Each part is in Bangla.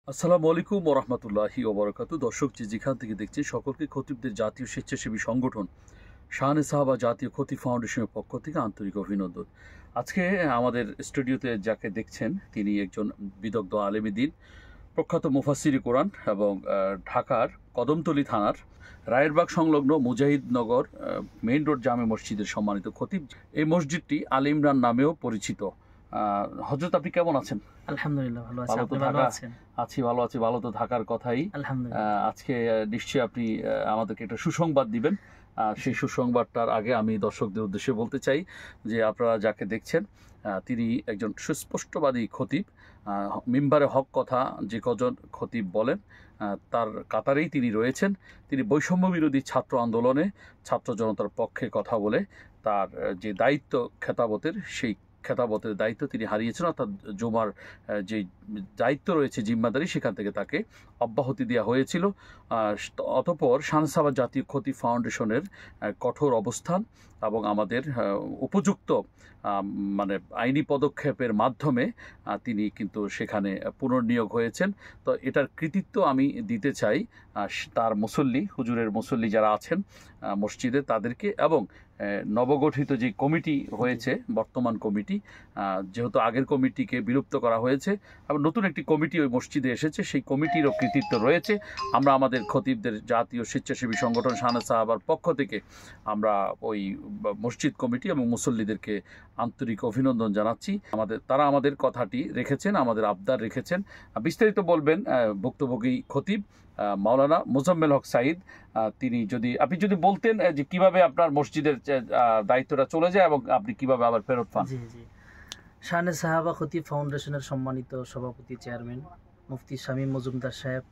আসসালামু আলাইকুম ওয়া রাহমাতুল্লাহি ওয়া বারাকাতুহু। দর্শক যেখান থেকে দেখছেন সকলকে খতিবদের জাতীয় স্বেচ্ছাসেবী সংগঠন শাহানে সাহাবা জাতীয় খতিব ফাউন্ডেশনের পক্ষ থেকে আন্তরিক অভিনন্দন। আজকে আমাদের স্টুডিওতে যাকে দেখছেন তিনি একজন বিদগ্ধ আলেম দ্বীন, প্রখ্যাত মুফাসসিরে কোরআন এবং ঢাকার কদমতলী থানার রায়েরবাগ সংলগ্ন মুজাহিদনগর মেইন রোড জামে মসজিদের সম্মানিত খতিব। এই মসজিদটি আল ইমরান নামেও পরিচিত। হযরত, আপনি কেমন আছেন? আলহামদুলিল্লাহ ভালো আছি। আপনি ভালো আছেন? ভালো আছি। ভালো তো থাকার কথাই। আলহামদুলিল্লাহ। আজকে নিশ্চয়ই আপনি আমাদেরকে একটা সুসংবাদ দিবেন। সেই সুসংবাদটার আগে আমি দর্শকদের উদ্দেশ্যে বলতে চাই যে আপনারা যাকে দেখছেন তিনি একজন সুস্পষ্টবাদী খতিব। মিম্বারে হক কথা যে কজন খতিব বলেন তার কাতারেই তিনি রয়েছেন। তিনি বৈষম্য বিরোধী ছাত্র আন্দোলনে ছাত্র জনতার পক্ষে কথা বলে তার যে দায়িত্ব খেতাবতের, সেই খেতাবতের দায়িত্ব তিনি হারিয়েছেন, অর্থাৎ জুমার যে দায়িত্ব রয়েছে জিম্মাদারি, সেখান থেকে তাকে অব্যাহতি দেওয়া হয়েছিল। অতঃপর শাহানে সাহাবা জাতীয় খতিব ফাউন্ডেশনের কঠোর অবস্থান এবং আমাদের উপযুক্ত মানে আইনি পদক্ষেপের মাধ্যমে তিনি কিন্তু সেখানে পুনর্নিয়োগ হয়েছেন। তো এটার কৃতিত্ব আমি দিতে চাই তার মুসল্লি, হুজুরের মুসল্লি যারা আছেন মসজিদে তাদেরকে, এবং নবগঠিত যে কমিটি হয়েছে, বর্তমান কমিটি, যেহেতু আগের কমিটিকে বিলুপ্ত করা হয়েছে এবং নতুন একটি কমিটি ওই মসজিদে এসেছে, সেই কমিটিরও কৃতিত্ব রয়েছে। আমরা আমাদের খতিবদের জাতীয় স্বেচ্ছাসেবী সংগঠন শাহানে সাহাবার পক্ষ থেকে আমরা ওই মসজিদ কমিটি এবং মুসল্লিদেরকে আন্তরিক অভিনন্দন জানাচ্ছি। তারা আমাদের কথাটি রেখেছেন, আমাদের আবদার রেখেছেন। বিস্তারিত বলবেন ভুক্তভোগী খতিব মাওলানা মোজাম্মেল হক সাঈদ। আপনি যদি বলতেন যে কিভাবে আপনার মসজিদের দায়িত্বটা চলে যায় এবং আপনি কিভাবে আবার ফেরত পান। জি জি। শাহানে সাহাবা খতিব ফাউন্ডেশনের সম্মানিত সভাপতি চেয়ারম্যান মুফতি শামীম মজুমদার সাহেব,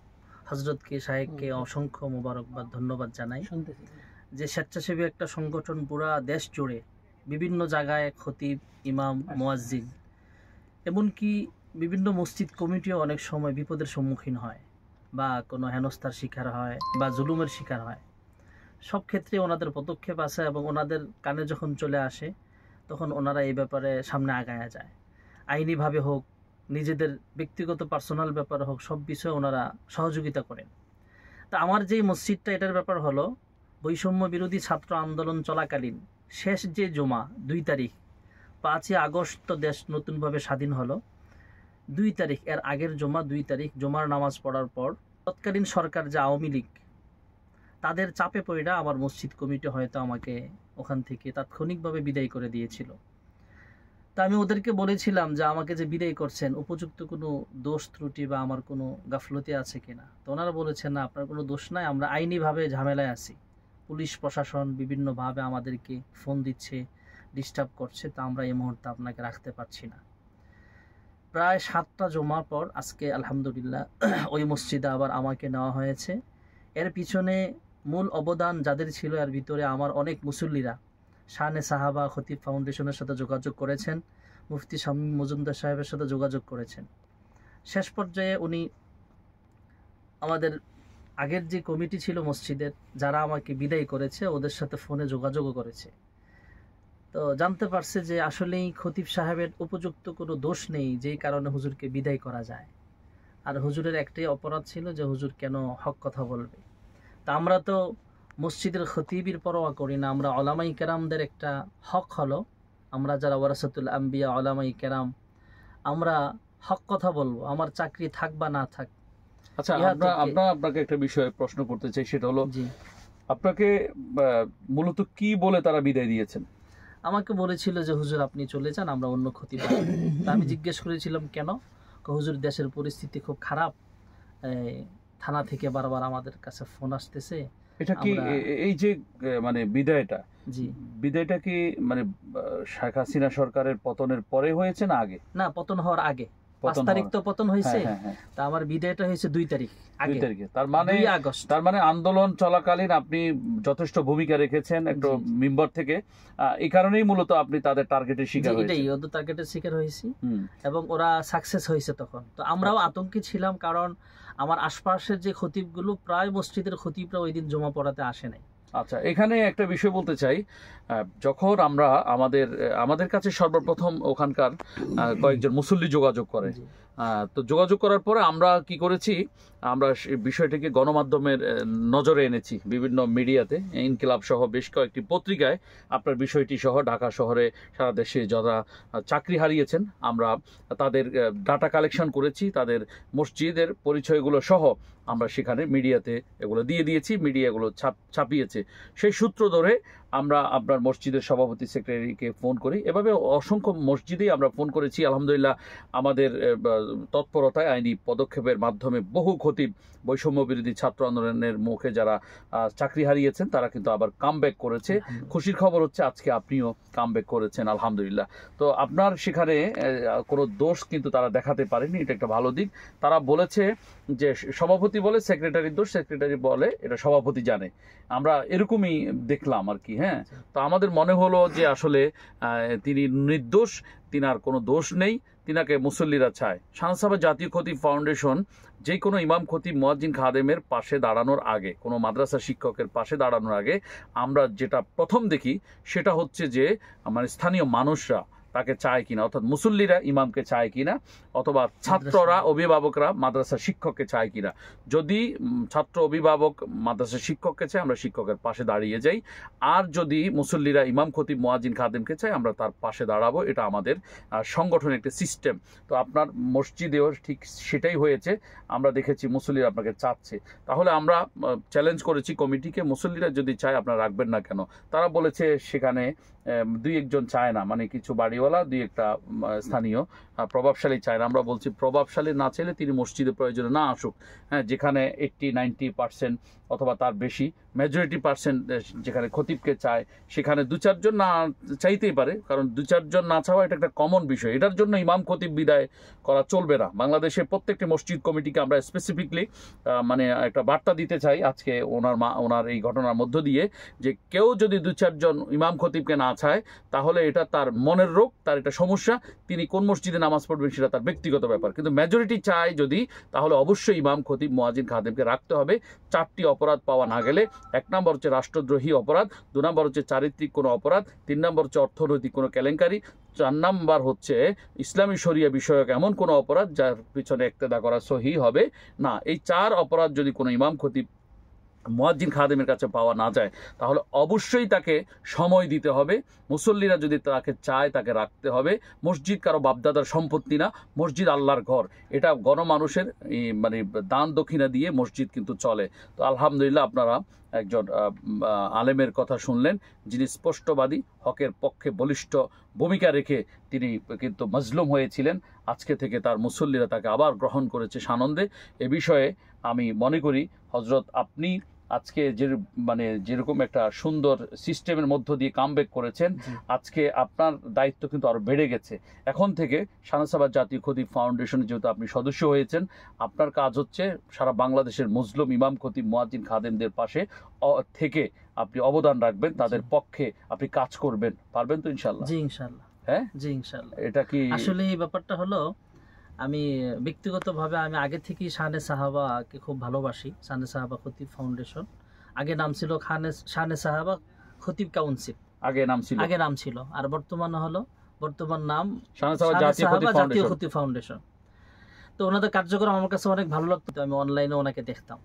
হযরতকে সাহেবকে অসংখ্য মোবারকবাদ, ধন্যবাদ জানাই যে স্বেচ্ছাসেবী একটা সংগঠন পুরা দেশ জুড়ে বিভিন্ন জায়গায় খতিব, ইমাম, মুয়াজ্জিন, এমনকি বিভিন্ন মসজিদ কমিটিও অনেক সময় বিপদের সম্মুখীন হয় বা কোনো হেনস্থার শিকার হয় বা জুলুমের শিকার হয়। সব ক্ষেত্রে ওনাদের পদক্ষেপ আছে এবং ওনাদের কানে যখন চলে আসে তখন ওনারা এই ব্যাপারে সামনে আগায়া যায়। আইনিভাবে হোক, নিজেদের ব্যক্তিগত পার্সোনাল ব্যাপারে হোক, সব বিষয়ে ওনারা সহযোগিতা করেন। তা আমার যেই মসজিদটা, এটার ব্যাপার হলো বৈষম্য বিরোধী ছাত্র আন্দোলন চলাকালীন শেষ যে জুমা 2 তারিখ, 5ই আগস্ট তো দেশ নতুনভাবে স্বাধীন হলো, 2 তারিখ এর আগের জুমা, 2 তারিখ জুমার নামাজ পড়ার পর তৎকালীন সরকার যে আওয়ামী লীগ, তাদের চাপে পড়া আমার মসজিদ কমিটি হয়তো আমাকে ওখান থেকে তাৎক্ষণিকভাবে বিদায় করে দিয়েছিল। তা আমি ওদেরকে বলেছিলাম যে আমাকে যে বিদায় করছেন উপযুক্ত কোনো দোষ ত্রুটি বা আমার কোনো গাফলতি আছে কিনা। তো ওনারা বলেছেন না, আপনার কোনো দোষ নাই, আমরা আইনিভাবে ঝামেলায় আছি, পুলিশ প্রশাসন বিভিন্নভাবে আমাদেরকে ফোন দিচ্ছে, ডিস্টার্ব করছে, তো আমরা এই মুহূর্তে আপনাকে রাখতে পারছি না। প্রায় 7টা জমার পর আজকে আলহামদুলিল্লাহ ওই মসজিদে আবার আমাকে নেওয়া হয়েছে। এর পিছনে মূল অবদান যাদের ছিল, এর ভিতরে আমার অনেক মুসল্লিরা শাহানে সাহাবা খতিব ফাউন্ডেশনের সাথে যোগাযোগ করেছেন, মুফতি শামীম মজুমদার সাহেবের সাথে যোগাযোগ করেছেন। শেষ পর্যায়ে উনি আমাদের আগের যে কমিটি ছিল মসজিদের, যারা আমাকে বিদায় করেছে, ওদের সাথে ফোনে যোগাযোগও করেছে। তো জানতে পারছে যে আসলেই খতিব সাহেবের উপযুক্ত কোনো দোষ নেই যেই কারণে হুজুরকে বিদায় করা যায়। আর হুজুরের একটাই অপরাধ ছিল যে হুজুর কেন হক কথা বলবে। তা আমরা তো মসজিদের খতিবের পরোয়া করি না, আমরা ওলামাই কেরামদের একটা হক হলো, আমরা যারা ওয়ারাসাতুল আম্বিয়া ওলামাই কেরাম, আমরা হক কথা বলবো, আমার চাকরি থাক বা না থাক। আচ্ছা, আপনাকে একটা বিষয়ে প্রশ্ন করতে চাই, সেটা হলো জি, আপনাকে মূলত কি বলে তারা বিদায় দিয়েছেন? আমাকে বলেছিল যে হুজুর আপনি চলে যান, আমরা অন্য খতিব। আমি জিজ্ঞেস করেছিলাম কেন? হুজুর দেশের পরিস্থিতি খুব খারাপ, থানা থেকে বারবার আমাদের কাছে ফোন আসতেছে। এটা কি এই যে মানে বিদায়টা, জি, বিদায়টা কি মানে শেখ হাসিনা সরকারের পতনের পরে হয়েছে না আগে? না, পতন হওয়ার আগে। 5 তারিখ তো পতন হয়েছে। তা আমার বিদায়টা হয়েছে 2 তারিখ আগে। 2 তারিখে, তার মানে 2 আগস্ট। তার মানে আন্দোলন চলাকালীন আপনি যথেষ্ট ভূমিকা রেখেছেন একটু মেম্বার থেকে, এই কারণেই মূলত আপনি তাদের টার্গেটের শিকার হয়েছেন। এটাই, ওদের টার্গেটের শিকার হয়েছি এবং ওরা সাকসেস হয়েছে তখন। তো আমরাও আতঙ্কে ছিলাম, কারণ আমার আশপাশের যে খতিবগুলো, প্রায় মসজিদের খতিবরা ওই দিন জমা পড়াতে আসে নাই। আচ্ছা, এখানে একটা বিষয় বলতে চাই, যখন আমরা আমাদের কাছে সর্বপ্রথম ওখানকার কয়েকজন মুসল্লি যোগাযোগ করে তো যোগাযোগ করার পরে আমরা কি করেছি, আমরা বিষয়টিকে গণমাধ্যমের নজরে এনেছি, বিভিন্ন মিডিয়াতে, ইনকিলাব সহ বেশ কয়েকটি পত্রিকায় আপনার বিষয়টি সহ ঢাকা শহরে সারা দেশে যারা চাকরি হারিয়েছেন আমরা তাদের ডাটা কালেকশন করেছি, তাদের মসজিদের পরিচয়গুলো সহ আমরা সেখানে মিডিয়াতে এগুলো দিয়ে দিয়েছি, মিডিয়া এগুলো ছাপিয়েছে। সেই সূত্র ধরে আমরা আপনার মসজিদের সভাপতি সেক্রেটারিকে ফোন করি, এভাবে অসংখ্য মসজিদেই আমরা ফোন করেছি। আলহামদুলিল্লাহ আমাদের তৎপরতায়, আইনি পদক্ষেপের মাধ্যমে বহু খতিব বৈষম্য বিরোধী ছাত্র আন্দোলনের মুখে যারা চাকরি হারিয়েছেন তারা কিন্তু আবার কামব্যাক করেছে। খুশির খবর হচ্ছে আজকে আপনিও কামব্যাক করেছেন আলহামদুলিল্লাহ। তো আপনার সেখানে কোনো দোষ কিন্তু তারা দেখাতে পারেনি, এটা একটা ভালো দিক। তারা বলেছে যে সভাপতি বলে সেক্রেটারির দোষ, সেক্রেটারি বলে এটা সভাপতি জানে, আমরা এরকমই দেখলাম আর কি। হ্যাঁ, তো আমাদের মনে হলো যে আসলে তিনি নির্দোষ, তিনার কোনো দোষ নেই, তিনাকে মুসল্লিরা চায়। শাহসাবা জাতীয় খতিব ফাউন্ডেশন যে কোনো ইমাম খতিব মুয়াজ্জিন খাদেমের পাশে দাঁড়ানোর আগে, কোনো মাদ্রাসা শিক্ষকের পাশে দাঁড়ানোর আগে আমরা যেটা প্রথম দেখি সেটা হচ্ছে যে মানে স্থানীয় মানুষরা তাকে চায় কিনা, অর্থাৎ মুসল্লিরা ইমামকে চায় কিনা, অথবা ছাত্ররা অভিভাবকরা মাদ্রাসা শিক্ষককে চায় কিনা। যদি ছাত্র অভিভাবক মাদ্রাসা শিক্ষককে চায় আমরা শিক্ষকের পাশে দাঁড়িয়ে যাই, আর যদি মুসল্লিরা ইমাম খতিব মুয়াজ্জিন খাদেমকে চায় আমরা তার পাশে দাঁড়াবো। এটা আমাদের সংগঠনের একটা সিস্টেম। তো আপনার মসজিদেও ঠিক সেটাই হয়েছে, আমরা দেখেছি মুসল্লিরা আপনাকে চাচ্ছে। তাহলে আমরা চ্যালেঞ্জ করেছি কমিটিকে, মুসল্লিরা যদি চায় আপনারা রাখবেন না কেন? তারা বলেছে সেখানে দুই একজন চায় না, মানে কিছু বাড়িওয়ালা, দুই একটা স্থানীয় প্রভাবশালী চায় না। আমরা বলছি প্রভাবশালী না চাইলে তিনি মসজিদে প্রয়োজনে না আসুক। হ্যাঁ, যেখানে 80-90% অথবা তার বেশি মেজরিটি পার্সেন্ট যেখানে খতিবকে চায় সেখানে দু চারজন না চাইতেই পারে, কারণ দু চারজন না চাওয়া এটা একটা কমন বিষয়। এটার জন্য ইমাম খতিব বিদায় করা চলবে না। বাংলাদেশের প্রত্যেকটি মসজিদ কমিটিকে আমরা স্পেসিফিকলি মানে একটা বার্তা দিতে চাই আজকে ওনার এই ঘটনার মধ্য দিয়ে, যে কেউ যদি দু চারজন ইমাম খতিবকে না চায় তাহলে এটা তার মনের রোগ, তার এটা সমস্যা। তিনি কোন মসজিদে নামাজ পড়বেন সেটা তার ব্যক্তিগত ব্যাপার, কিন্তু মেজরিটি চায় যদি, তাহলে অবশ্যই ইমাম খতিব মুয়াজ্জিন খাদেমকে রাখতে হবে। 4টি অপরাধ পাওয়া না গেলে, 1 নম্বর হচ্ছে রাষ্ট্রদ্রোহী অপরাধ, 2 নম্বর হচ্ছে চারিত্রিক কোনো অপরাধ, 3 নম্বর হচ্ছে অর্থনৈতিক কোনো কেলেঙ্কারি, 4 নম্বর হচ্ছে ইসলামী শরিয়া বিষয়ক এমন কোনো অপরাধ যার পিছনে ইক্তেদা করা সহি হবে না। এই 4 অপরাধ যদি কোনো ইমাম খতিব মুয়াজ্জিন খাদেমের কাছে পাওয়া না যায় তাহলে অবশ্যই তাকে সময় দিতে হবে। মুসল্লিরা যদি তাকে চায় তাকে রাখতে হবে। মসজিদ কারো বাপদাদার সম্পত্তি না, মসজিদ আল্লাহর ঘর। এটা গণমানুষের মানে দান দক্ষিণা দিয়ে মসজিদ কিন্তু চলে। তো আলহামদুলিল্লাহ আপনারা একজন আলেমের কথা শুনলেন যিনি স্পষ্টবাদী, হকের পক্ষে বলিষ্ঠ ভূমিকা রেখে তিনি কিন্তু মজলুম হয়েছিলেন। আজকে থেকে তার মুসল্লিরা তাকে আবার গ্রহণ করেছে সানন্দে। এ বিষয়ে আমি মনে করি হযরত আপনি আজকে যেরকম একটা সুন্দর সিস্টেমের মধ্য দিয়ে কামব্যাক করেছেন, আজকে আপনার দায়িত্ব কিন্তু আরো বেড়ে গেছে। এখন থেকে শাহসাবা জাতীয় খতিব ফাউন্ডেশনে যেহেতু আপনি সদস্য হয়েছেন, আপনার কাজ হচ্ছে সারা বাংলাদেশের মুসলিম ইমাম খতিব মুয়াজ্জিন খাদেমদের পাশে থেকে আপনি অবদান রাখবেন, তাদের পক্ষে আপনি কাজ করবেন। পারবেন তো ইনশাআল্লাহ? জি ইনশাআল্লাহ। হ্যাঁ জি ইনশাআল্লাহ। এটা কি আসলে এই ব্যাপারটা হলো, আমি ব্যক্তিগতভাবে আমি আগে থেকেই শানে সাহাবাকে খুব ভালোবাসি। শানে সাহাবা খতিব ফাউন্ডেশন, আগে নাম ছিল শানে সাহাবা খতিব কাউন্সিল, আগে নাম ছিল, আর বর্তমান নাম শানে সাহাবা জাতীয় খতিব ফাউন্ডেশন। তো ওনাদের কার্যক্রম আমার কাছে অনেক ভালো লাগতো, আমি অনলাইনে ওনাকে দেখতাম,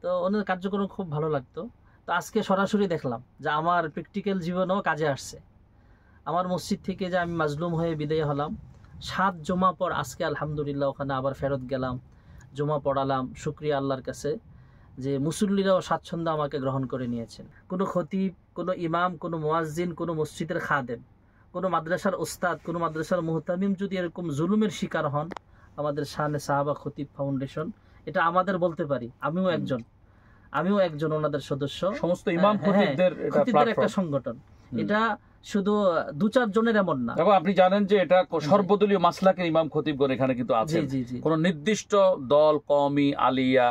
তো ওনাদের কার্যক্রম খুব ভালো লাগতো। তো আজকে সরাসরি দেখলাম যে আমার প্র্যাকটিক্যাল জীবনেও কাজে আসছে। আমার মসজিদ থেকে যে আমি মাজলুম হয়ে বিদায় হলাম, 7 জমা পর আজকে আলহামদুলিল্লাহ ওখানে আবার ফেরত গেলাম, জমা পড়ালাম। শুকরিয়া আল্লাহর কাছে যে মুসল্লিরাও স্বাচ্ছন্দ্য আমাকে গ্রহণ করে নিয়েছেন। কোনো খতিব, কোনো ইমাম, কোনো মুয়াজ্জিন, কোনো মসজিদের খাদেম, কোনো মাদ্রাসার ওস্তাদ, কোনো মাদ্রাসার মুহতামিম যদি এরকম জুলুমের শিকার হন, আমাদের শানে সাহাবা খতিব ফাউন্ডেশন, এটা আমাদের বলতে পারি, আমিও একজন ওনাদের সদস্য। সমস্ত ইমাম খতিবদের একটা সংগঠন, এটা শুধু 2-4 জনের এমন না। দেখো আপনি জানেন যে এটা সর্বদলীয় মাসলাকের ইমাম খতিবগণ এখানে কিন্তু আছে, কোন নির্দিষ্ট দল, কওমি, আলিয়া,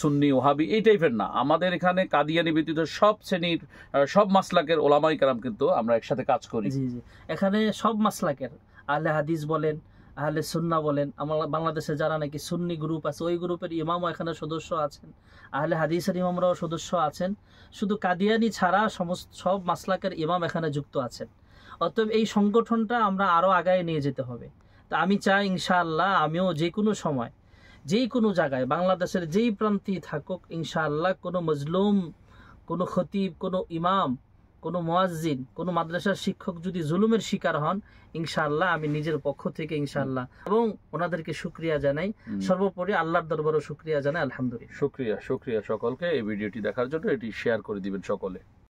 সুন্নি, ওহাবি এই টাইপের না। আমাদের এখানে কাদিয়ানি ব্যতীত সব শ্রেণীর সব মাসলাকের ওলামায়ে কেরাম কিন্তু আমরা একসাথে কাজ করি। জি জি, এখানে সব মাসলাকের, আহলে হাদিস বলেন, আহলে সুন্নাহ বলেন, আমার বাংলাদেশে যারা নাকি সুন্নি গ্রুপ আছে ওই গ্রুপের ইমামও এখানে সদস্য আছেন, আহলে হাদিসের ইমামরাও সদস্য আছেন। শুধু কাদিয়ানি ছাড়া সব মাসলাকের ইমাম এখানে যুক্ত আছেন। অতএব এই সংগঠনটা আমরা আরো আগায় নিয়ে যেতে হবে। তা আমি চাই ইনশাআল্লাহ আমিও যে কোনো সময় যেই কোনো জায়গায় বাংলাদেশের যেই প্রান্তেই থাকুক ইনশাআল্লাহ কোনো মজলুম, কোনো খতিব, কোনো ইমাম, কোনো মুয়াজ্জিন, কোনো মাদ্রাসার শিক্ষক যদি জুলুমের শিকার হন ইনশাআল্লাহ আমি নিজের পক্ষ থেকে ইনশাআল্লাহ এবং ওনাদেরকে শুকরিয়া জানাই, সর্বোপরি আল্লাহর দরবারও শুকরিয়া জানাই। আলহামদুলিল্লাহ। শুকরিয়া সকলকে এই ভিডিওটি দেখার জন্য, এটি শেয়ার করে দিবেন সকলে।